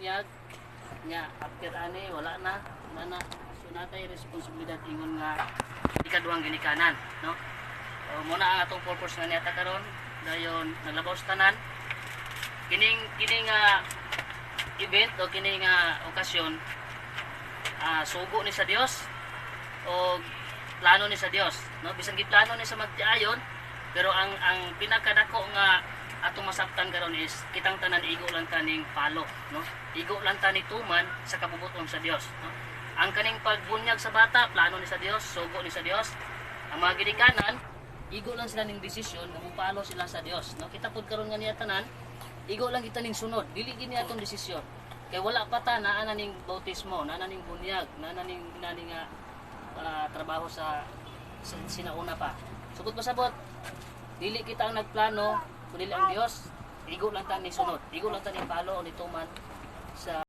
bunyag nya after ani wala na nana so natay responsibilidad ingon nga ikaduhang ginikanan no. Muna ang atong purpose nga niata karon dayon naglabaw sa tanan kining event o kining okasyon sugo ni sa Dios o plano ni sa Dios no. Bisan giplano ni sa magtiayon pero ang pinakadako nga atong masabtan karon is kitang tanan igo lang taning palo no. Igo lang tani tuman sa kabubuton sa Dios no. Ang kaning pagbunyag sa bata plano ni sa Dios, sugo ni sa Dios. Ang mga ginikanan igo lang sila ning desisyon nga mupalo sila sa Dios no. Kita pud karon nga niya tanan igo lang kita ning sunod dili gini atong desisyon kay wala pa ta naa na ning bautismo naa na ning bunyag naa na ning trabaho sa sinauna pa. Sugod pasabot dili kita ang nagplano kundi ang Dios. Igo lang ta ni sunod, igo lang ta ni palo o ni tuman sa